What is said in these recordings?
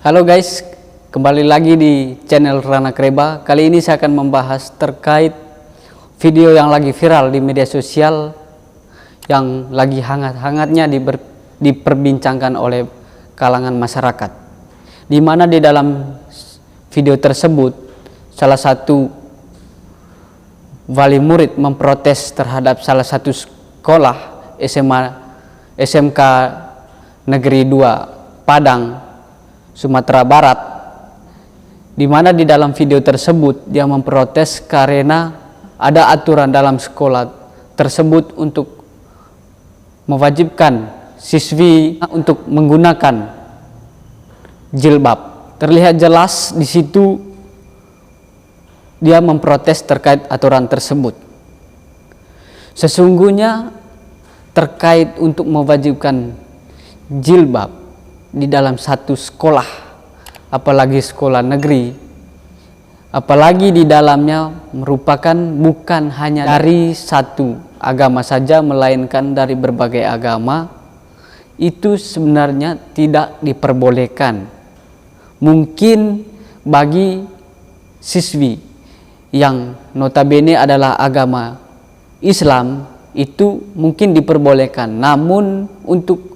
Halo guys, kembali lagi di channel Rana Kreba. Kali ini saya akan membahas terkait video yang lagi viral di media sosial, yang lagi hangat-hangatnya diperbincangkan oleh kalangan masyarakat. Di mana di dalam video tersebut salah satu wali murid memprotes terhadap salah satu sekolah SMK Negeri 2 Padang, Sumatera Barat, di mana di dalam video tersebut dia memprotes karena ada aturan dalam sekolah tersebut untuk mewajibkan siswi untuk menggunakan jilbab. Terlihat jelas di situ dia memprotes terkait aturan tersebut. Sesungguhnya terkait untuk mewajibkan jilbab di dalam satu sekolah, apalagi sekolah negeri, apalagi di dalamnya merupakan bukan hanya dari satu agama saja, melainkan dari berbagai agama, itu sebenarnya tidak diperbolehkan. Mungkin bagi siswi yang notabene adalah agama Islam itu mungkin diperbolehkan, namun untuk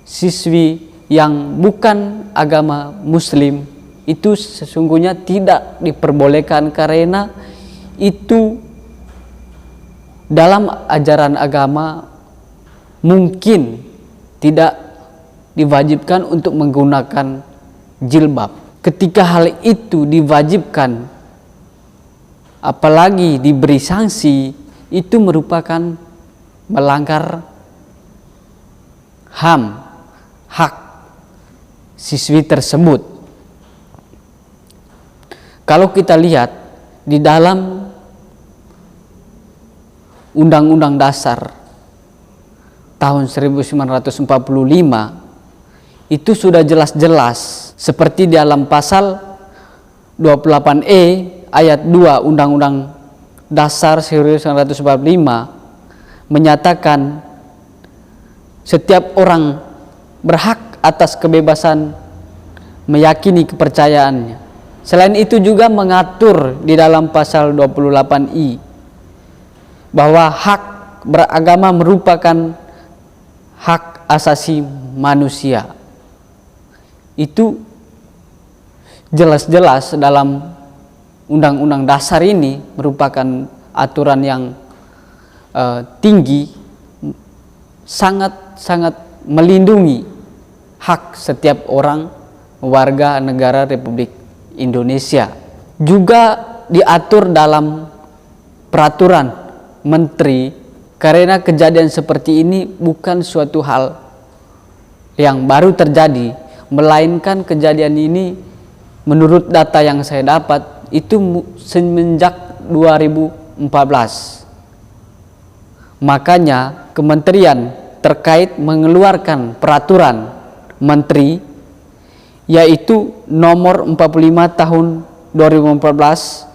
siswi yang bukan agama Muslim itu sesungguhnya tidak diperbolehkan, karena itu dalam ajaran agama mungkin tidak diwajibkan untuk menggunakan jilbab. Ketika hal itu diwajibkan, apalagi diberi sanksi, itu merupakan melanggar HAM, hak siswi tersebut. Kalau kita lihat di dalam Undang-Undang Dasar tahun 1945 itu sudah jelas-jelas, seperti di dalam pasal 28E ayat 2 Undang-Undang Dasar 1945 menyatakan setiap orang berhak atas kebebasan meyakini kepercayaannya. Selain itu juga mengatur di dalam pasal 28I bahwa hak beragama merupakan hak asasi manusia. Itu jelas-jelas dalam Undang-Undang Dasar ini merupakan aturan yang tinggi, sangat melindungi hak setiap orang warga negara Republik Indonesia. Juga diatur dalam peraturan menteri, karena kejadian seperti ini bukan suatu hal yang baru terjadi, melainkan kejadian ini menurut data yang saya dapat itu semenjak 2014. Makanya kementerian terkait mengeluarkan peraturan menteri, yaitu nomor 45 tahun 2014,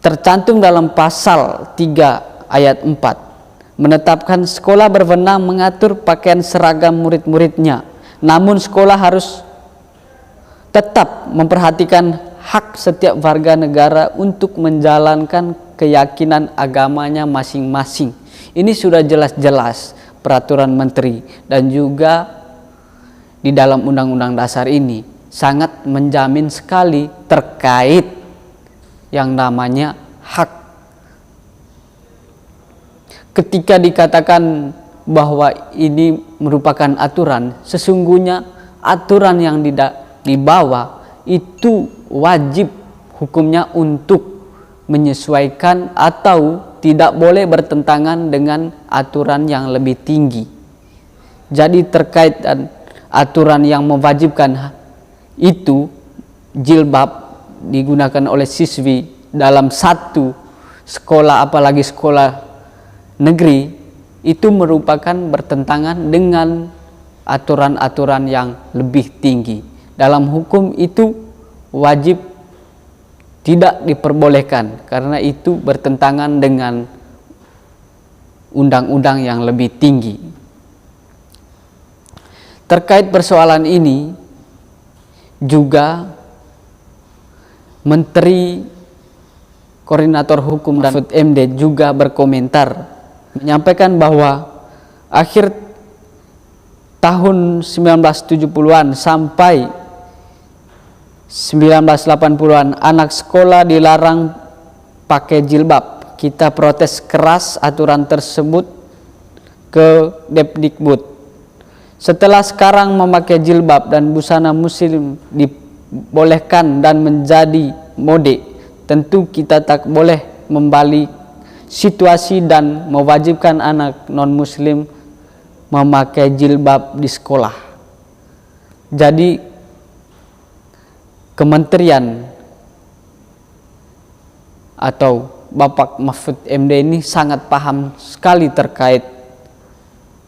tercantum dalam pasal 3 ayat 4, menetapkan sekolah berwenang mengatur pakaian seragam murid-muridnya, namun sekolah harus tetap memperhatikan hak setiap warga negara untuk menjalankan keyakinan agamanya masing-masing. Ini sudah jelas-jelas peraturan menteri, dan juga di dalam Undang-Undang Dasar ini sangat menjamin sekali terkait yang namanya hak. Ketika dikatakan bahwa ini merupakan aturan, sesungguhnya aturan yang dibawa itu wajib hukumnya untuk menyesuaikan atau tidak boleh bertentangan dengan aturan yang lebih tinggi. Jadi terkait aturan yang mewajibkan itu jilbab digunakan oleh siswi dalam satu sekolah, apalagi sekolah negeri, itu merupakan bertentangan dengan aturan-aturan yang lebih tinggi. Dalam hukum itu wajib tidak diperbolehkan, karena itu bertentangan dengan undang-undang yang lebih tinggi. Terkait persoalan ini, juga Menteri Koordinator Hukum dan Mahfud MD juga berkomentar, menyampaikan bahwa akhir tahun 1970-an sampai 1980-an anak sekolah dilarang pakai jilbab. Kita protes keras aturan tersebut ke Depdikbud. Setelah sekarang memakai jilbab dan busana muslim dibolehkan dan menjadi mode, tentu kita tak boleh membalik situasi dan mewajibkan anak non-muslim memakai jilbab di sekolah. Jadi kementerian atau Bapak Mahfud MD ini sangat paham sekali terkait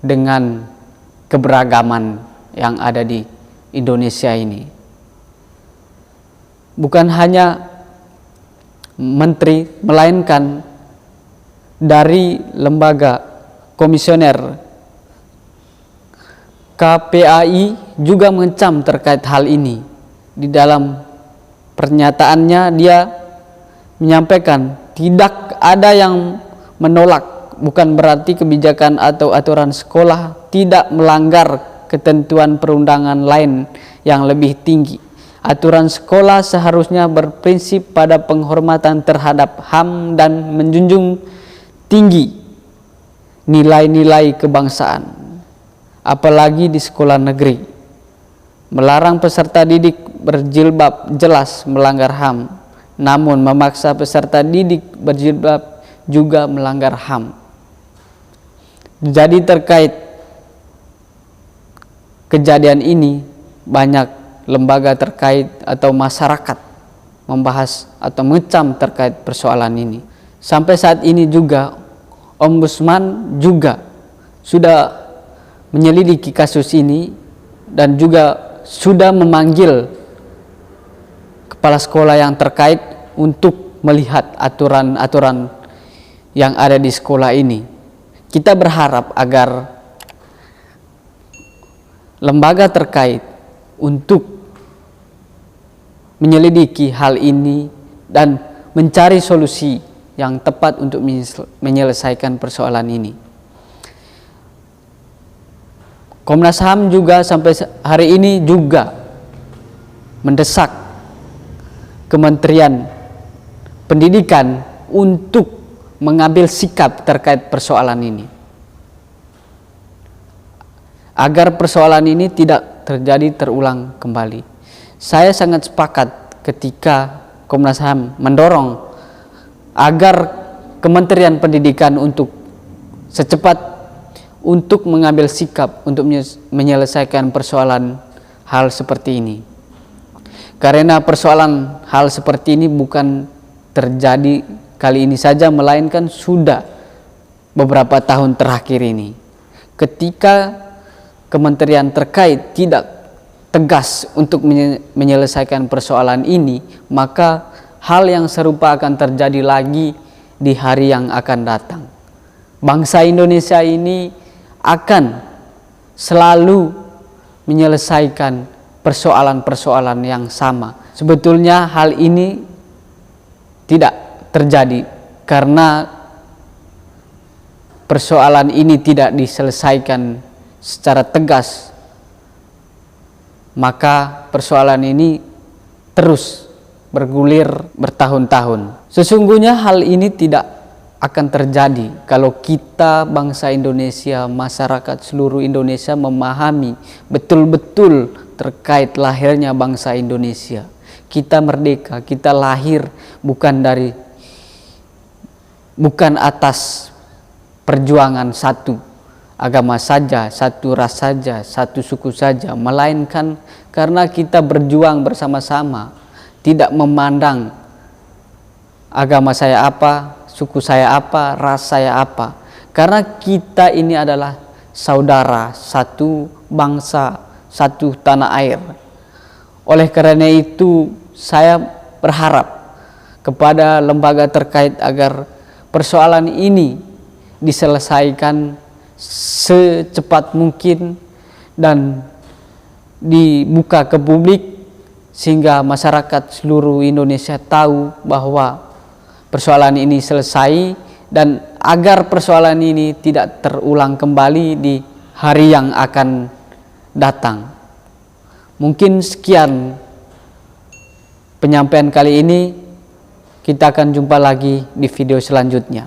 dengan keberagaman yang ada di Indonesia ini. Bukan hanya menteri, melainkan dari lembaga komisioner KPAI juga mengecam terkait hal ini. Di dalam pernyataannya dia menyampaikan tidak ada yang menolak, bukan berarti kebijakan atau aturan sekolah tidak melanggar ketentuan perundangan lain yang lebih tinggi. Aturan sekolah seharusnya berprinsip pada penghormatan terhadap HAM dan menjunjung tinggi nilai-nilai kebangsaan, apalagi di sekolah negeri. Melarang peserta didik berjilbab jelas melanggar HAM, namun memaksa peserta didik berjilbab juga melanggar HAM. Jadi terkait kejadian ini, banyak lembaga terkait atau masyarakat membahas atau mengecam terkait persoalan ini. Sampai saat ini juga Ombudsman juga sudah menyelidiki kasus ini dan juga sudah memanggil kepala sekolah yang terkait untuk melihat aturan-aturan yang ada di sekolah ini. Kita berharap agar lembaga terkait untuk menyelidiki hal ini dan mencari solusi yang tepat untuk menyelesaikan persoalan ini. Komnas HAM juga sampai hari ini juga mendesak Kementerian Pendidikan untuk mengambil sikap terkait persoalan ini, agar persoalan ini tidak terjadi terulang kembali. Saya sangat sepakat ketika Komnas HAM mendorong agar Kementerian Pendidikan untuk secepat untuk mengambil sikap untuk menyelesaikan persoalan hal seperti ini. Karena persoalan hal seperti ini bukan terjadi kali ini saja, melainkan sudah beberapa tahun terakhir ini. Ketika kementerian terkait tidak tegas untuk menyelesaikan persoalan ini, maka hal yang serupa akan terjadi lagi di hari yang akan datang. Bangsa Indonesia ini akan selalu menyelesaikan persoalan-persoalan yang sama. Sebetulnya hal ini tidak terjadi karena persoalan ini tidak diselesaikan secara tegas, maka persoalan ini terus bergulir bertahun-tahun. Sesungguhnya hal ini tidak akan terjadi kalau kita bangsa Indonesia, masyarakat seluruh Indonesia memahami betul-betul terkait lahirnya bangsa Indonesia. Kita merdeka, kita lahir bukan atas perjuangan satu agama saja, satu ras saja, satu suku saja, melainkan karena kita berjuang bersama-sama, tidak memandang agama saya apa, suku saya apa, ras saya apa. Karena kita ini adalah saudara, satu bangsa, satu tanah air. Oleh karena itu saya berharap kepada lembaga terkait agar persoalan ini diselesaikan secepat mungkin dan dibuka ke publik sehingga masyarakat seluruh Indonesia tahu bahwa persoalan ini selesai, dan agar persoalan ini tidak terulang kembali di hari yang akan datang. Mungkin sekian penyampaian kali ini, kita akan jumpa lagi di video selanjutnya.